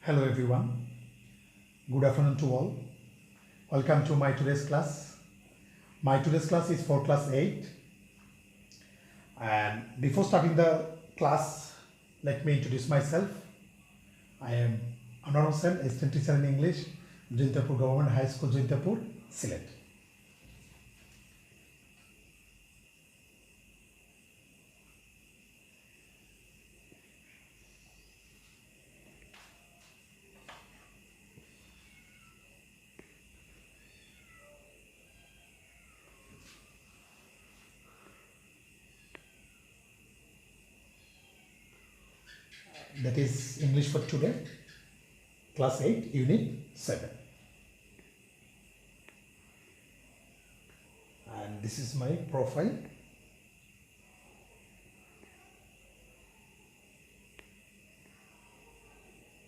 Hello everyone, good afternoon to all. Welcome to my today's class. My today's class is for class 8. And before starting the class, let me introduce myself. I am Anwar Hussain, assistant teacher in English, Jaintapur Government High School, Jaintapur, Sylhet. That is English for today, class 8, unit 7. And this is my profile.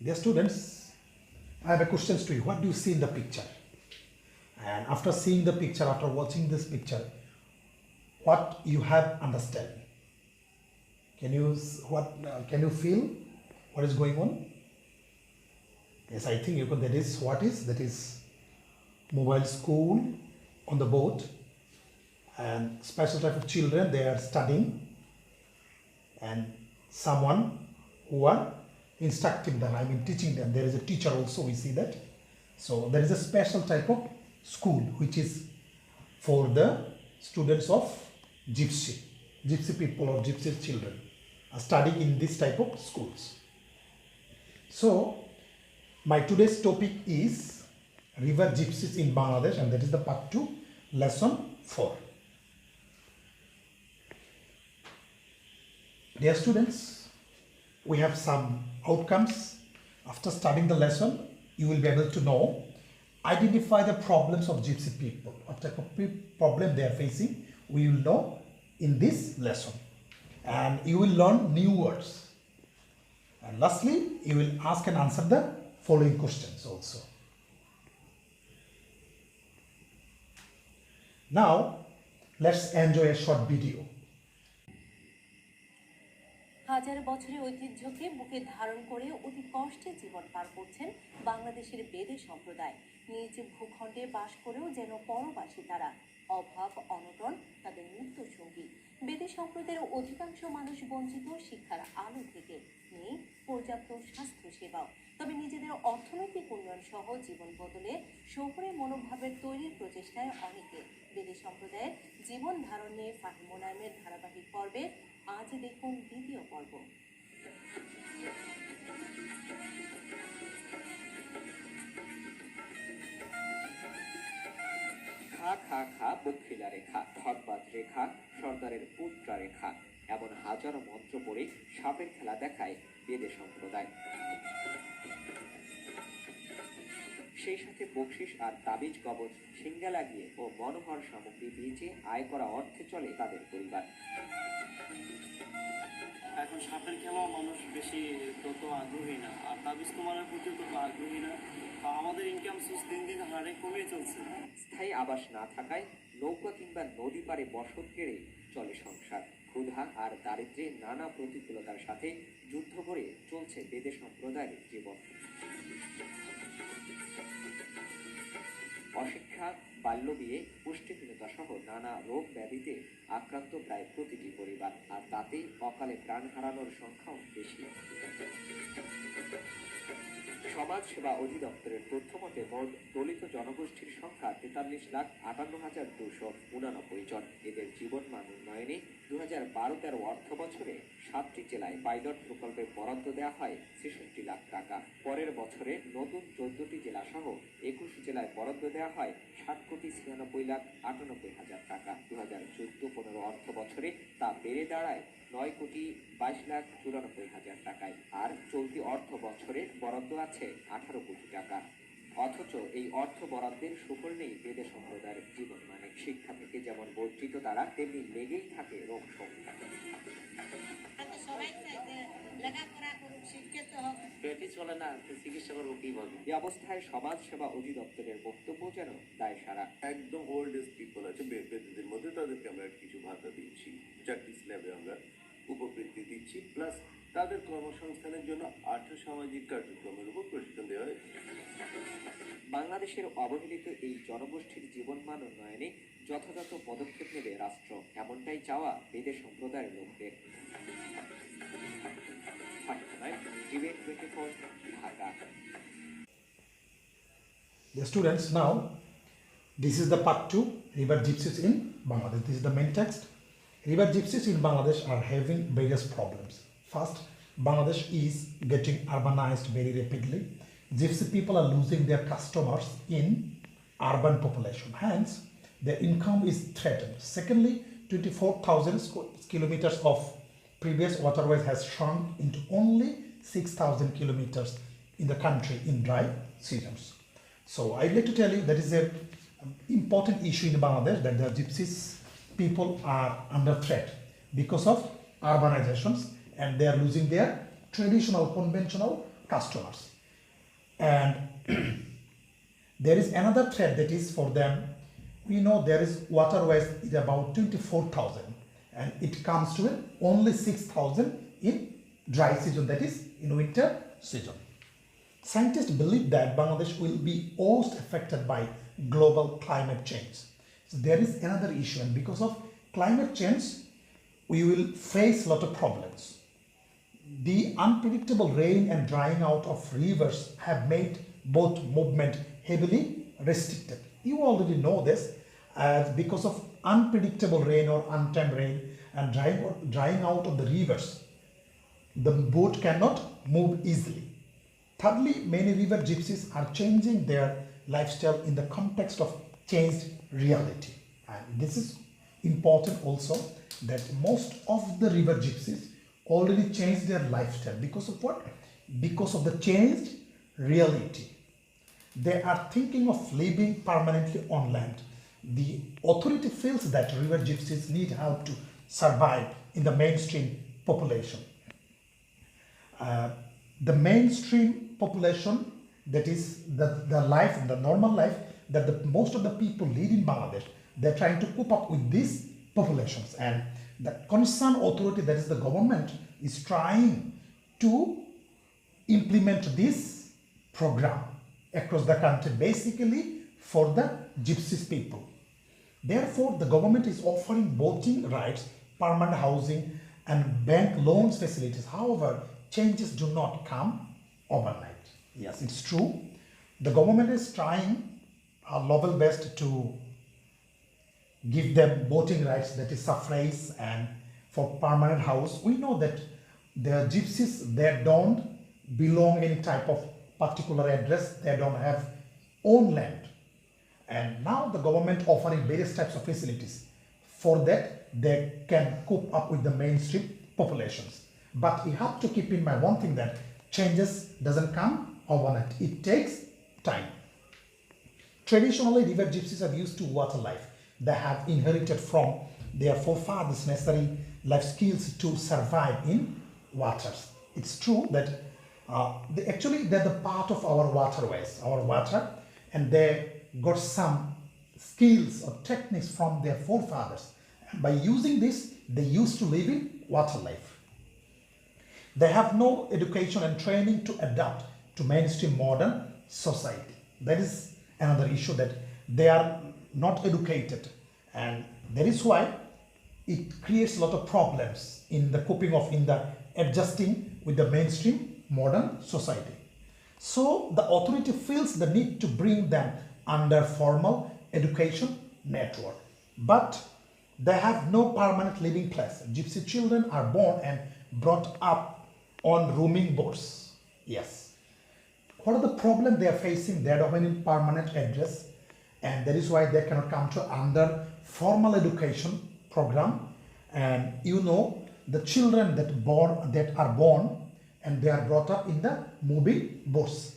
Dear students, I have a question to you. What do you see in the picture? And after seeing the picture, after watching this picture, what you have understand? Can you feel what is going on? Yes, I think you can. That is mobile school on the boat, and special type of children, they are studying, and someone who are instructing them, I mean teaching them. There is a teacher also, we see that. So there is a special type of school which is for the students of gypsy people or gypsy children are studying in this type of schools. So my today's topic is river gypsies in Bangladesh, and that is the part 2, lesson 4. Dear students, we have some outcomes. After studying the lesson, you will be able to know, identify the problems of gypsy people. What type of problem they are facing, we will know in this lesson. And you will learn new words. And lastly, you will ask and answer the following questions also. Now, let's enjoy a short video. হাজার বছরের ঐতিহ্যকে বুকে ধারণ করে অতি কষ্টে জীবন পার করছেন বাংলাদেশের বেদে সম্প্রদায়। নিজ ভূখণ্ডে বাস করেও যেন পরবাসী তারা। অভাব অনটন তাদের নিত্য সঙ্গী। বেদে সম্প্রদায়ের অধিকাংশ মানুষ বঞ্চিত শিক্ষার আলো থেকে, নেই পর্যাপ্ত স্বাস্থ্য সেবাও। তবে নিজেদের অর্থনৈতিক উন্নয়ন সহ জীবন বদলে শহুরে মনোভাবের তৈরির প্রচেষ্টায় অনেকে। বেদে সম্প্রদায়ের জীবন ধারণ নিয়ে ফাহিম মোনায়েমের ধারাবাহিক পর্বে আজ দেখুন দ্বিতীয় পর্ব। খা খা খা বক্ষিলা রেখা, ধনবাদ রেখা, সর্দারের পুত্রা রেখা, এমন হাজারো মন্ত্র পড়ে সাপের খেলা দেখায় বেদে সম্প্রদায়। সেই সাথে বকশিস আর তাবিজ কবচ সিঙ্গা লাগিয়ে ও মনোহর সামগ্রী বেচে আয় করা অর্থে চলে তাদের পরিবার। এখন সাপের খেলাও মানুষ বেশি তত আগ্রহী না, আর তাবিজ কুমারের প্রতি তত আগ্রহী না। আমাদের ইনকাম সোর্স দিন দিন হারে কমে চলছে। স্থায়ী আবাস না থাকায় নৌকা কিংবা নদী পাড়ে বসত গেড়ে চলে সংসার। ক্ষুধা আর দারিদ্র্যে নানা প্রতিকূলতার সাথে যুদ্ধ করে চলছে বেদে সম্প্রদায়ের জীবন। অশিক্ষা, বাল্যবিয়ে, পুষ্টিহীনতা সহ নানা রোগ ব্যাধিতে আক্রান্ত প্রায় প্রতিটি পরিবার, আর তাতেই অকালে প্রাণ হারানোর সংখ্যাও বেশি। সমাজ সেবা অধিদপ্তরের তথ্য মতে মোট দলিত জনগোষ্ঠীর সংখ্যা 43,58,289 জন। এদের জীবন মান উন্নয়নে 2012-13 অর্থ বছরে 7টি জেলায় পাইলট প্রকল্পে বরাদ্দ দেওয়া হয় 66 লাখ টাকা। পরের বছরে নতুন 14টি জেলা সহ 21 জেলায় বরাদ্দ দেওয়া হয় 7,96,98,000 টাকা। 2014-15 অর্থ বছরে তা বেড়ে দাঁড়ায় 9,22,94,000 টাকায়। আর চলতি অর্থ বছরে বরাদ্দ আছে 18 কোটি টাকা। অথচ এই অর্থ বরাদ্দের সুফল নেই বেদে সম্প্রদায়ের জীবন মানে। শিক্ষা থেকে যেমন বঞ্চিত তারা, তেমনি লেগেই থাকে রোগ সংখ্যা। পেটই চলে না, চিকিৎসা করবো কিভাবে? এই অবস্থায় সমাজ সেবা অধিদপ্তরের বক্তব্য যেন দায় সারা। একদম ওল্ড এজ পিপল আছে বেদের মধ্যে, তাদেরকে আমরা কিছু ভাতা দিচ্ছি, 4টি স্ল্যাবে আমরা উপবৃত্তি দিচ্ছি, প্লাস তাদের কর্মসংস্থানের জন্য আর্থসামাজিক কার্যক্রমের উপর প্রশিক্ষণ দেওয়া হয়। বাংলাদেশের অবহেলিত এই জনগোষ্ঠীর জীবনমান উন্নয়নে যথাযথ পদক্ষেপ নেবে রাষ্ট্র, এমনটাই চাওয়া বেদে সম্প্রদায়ের লোকদের। টিভেন 24, Dhaka. The students, now this is the part 2, river gypsies in Bangladesh. This is the main text. River gypsies in Bangladesh are having various problems. First, Bangladesh is getting urbanized very rapidly. Gypsy people are losing their customers in urban population. Hence, their income is threatened. Secondly, 24,000 kilometers of previous waterways has shrunk into only 6,000 kilometers in the country in dry seasons. So I'd like to tell you that is a important issue in Bangladesh, that the gypsies people are under threat because of urbanizations, and they are losing their traditional conventional customers. And there is another threat that is for them. We know there is waterways is about 24,000, and it comes to only 6,000 in dry season, that is in winter season. Scientists believe that Bangladesh will be most affected by global climate change. So there is another issue, and because of climate change, we will face a lot of problems. The unpredictable rain and drying out of rivers have made both movement heavily restricted. You already know this, because of unpredictable rain or untimed rain and drying out of the rivers, the boat cannot move easily. Thirdly, many river gypsies are changing their lifestyle in the context of changed reality. And this is important also, that most of the river gypsies already changed their lifestyle. Because of what? Because of the changed reality. They are thinking of living permanently on land. The authority feels that river gypsies need help to survive in the mainstream population. The mainstream population, that is the life, the normal life that most of the people lead in Bangladesh, they're trying to cope up with these populations, and the concerned authority, that is the government, is trying to implement this program across the country, basically for the gypsies people. Therefore, the government is offering boating rights, permanent housing, and bank loans facilities. However, changes do not come overnight. Yes, it's true. The government is trying our level best to give them boating rights, that is suffrage, and for permanent house. We know that the gypsies, they don't belong any type of particular address, they don't have own land. And now the government offering various types of facilities. For that, they can cope up with the mainstream populations. But you have to keep in mind one thing, that changes doesn't come overnight. It takes time. Traditionally, river gypsies are used to water life. They have inherited from their forefathers necessary life skills to survive in waters. It's true that they're the part of our waterways, our water, and they got some skills or techniques from their forefathers. And by using this, they used to live in water life. They have no education and training to adapt to mainstream modern society. That is another issue, that they are not educated, and that is why it creates a lot of problems in the coping of, in the adjusting with the mainstream modern society. So the authority feels the need to bring them under formal education network, but they have no permanent living place. Gypsy children are born and brought up on roaming boats. Yes. What are the problems they are facing? They don't have any permanent address, and that is why they cannot come to under formal education program. And you know, the children that are born and they are brought up in the moving boats.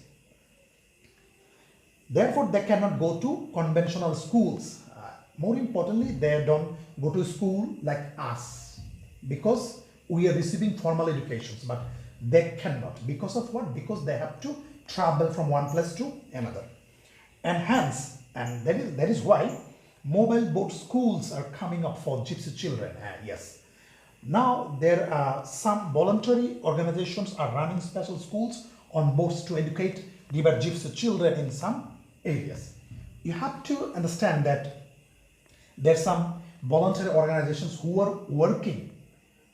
Therefore, they cannot go to conventional schools. More importantly, they don't go to school like us, because we are receiving formal educations, but they cannot. Because of what? Because they have to travel from one place to another. And hence, and that is why mobile boat schools are coming up for gypsy children. Yes, Now there are some voluntary organizations are running special schools on boats to educate river gypsy children in some areas. You have to understand that there are some voluntary organizations who are working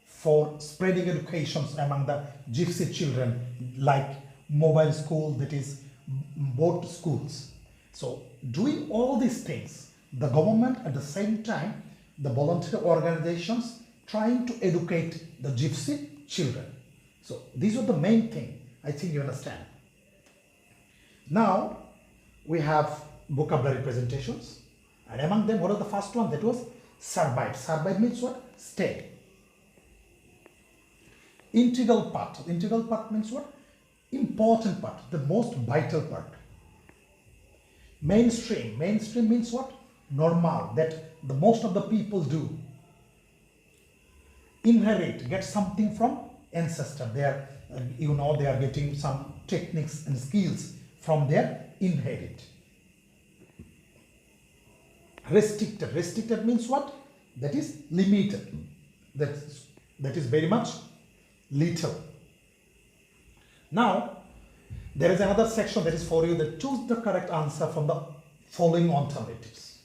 for spreading educations among the gypsy children, like mobile school, that is boat schools. So doing all these things, the government at the same time, the voluntary organizations trying to educate the gypsy children. So these are the main thing, I think you understand. Now we have vocabulary presentations, and among them, what was the first one? That was Serbide. Serbide means what? Stay. Integral part. Integral part means what? Important part, the most vital part. Mainstream. Mainstream means what? Normal, that the most of the people do. Inherit, get something from ancestor. They are, they are getting some techniques and skills from their inherit. Restricted. Restricted means what? That is limited. That is very much little. Now, there is another section that is for you, that choose the correct answer from the following alternatives.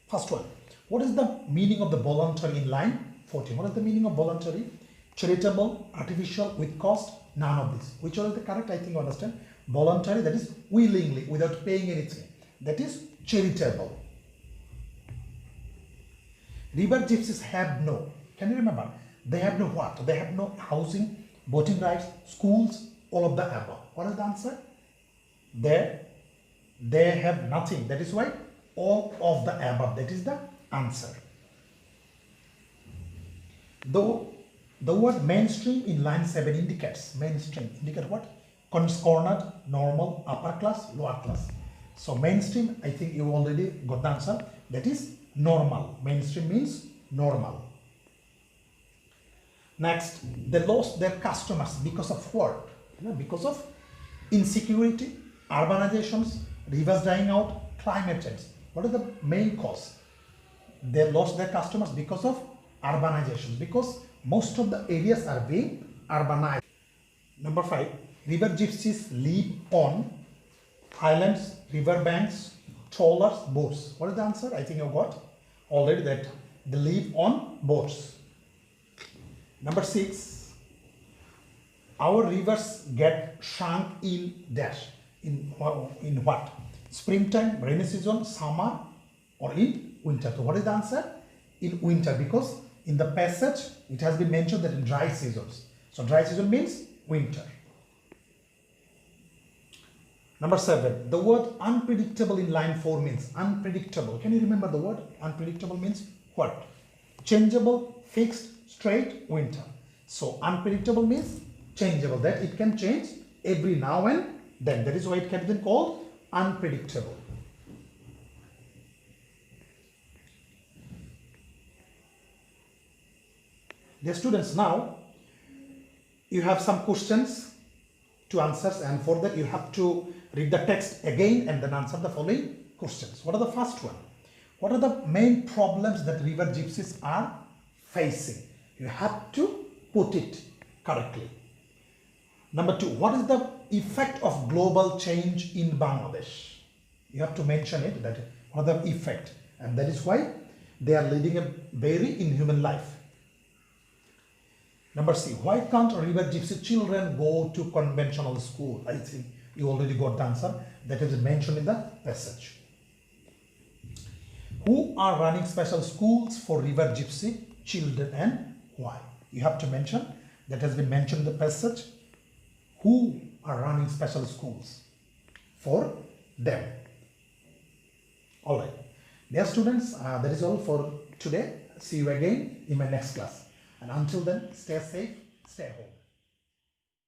First one, what is the meaning of the voluntary in line 14? What is the meaning of voluntary? Charitable, artificial, with cost, none of this. Which one is the correct? I think you understand. Voluntary, that is willingly, without paying anything. That is charitable. River gypsies have no, can you remember? They have no what? They have no housing, voting rights, schools, all of the above. What is the answer? They have nothing. That is why all of the above. That is the answer. Though the word mainstream in line 7 indicates, mainstream indicate what? Cornered, normal, upper class, lower class. So mainstream, I think you already got the answer. That is normal. Mainstream means normal. Next, they lost their customers because of what? Because of insecurity, urbanizations, rivers dying out, climate change. What is the main cause? They lost their customers because of urbanizations, because most of the areas are being urbanized. Number 5, river gypsies live on islands, river banks, trawlers, boats. What is the answer? I think you got already that they live on boats. Number 6, our rivers get shrunk in dash. In what? Springtime, rainy season, summer, or in winter. So what is the answer? In winter, because in the passage it has been mentioned that in dry seasons. So dry season means winter. Number 7, the word unpredictable in line 4 means unpredictable. Can you remember the word? Unpredictable means what? Changeable, fixed, straight, winter. So unpredictable means changeable, that it can change every now and then. That is why it can be called unpredictable. Dear students, now you have some questions to answer, and for that you have to read the text again and then answer the following questions. What are the first one? What are the main problems that river gypsies are facing? You have to put it correctly. Number 2, what is the effect of global change in Bangladesh? You have to mention it, that what are the effect, and that is why they are leading a very inhuman life. Number C, why can't river gypsy children go to conventional school? I think you already got the answer. That is mentioned in the passage. Who are running special schools for river gypsy children and why? You have to mention, that has been mentioned in the passage. Who are running special schools for them? Alright. Dear students, that is all for today. See you again in my next class. And until then, stay safe, stay home.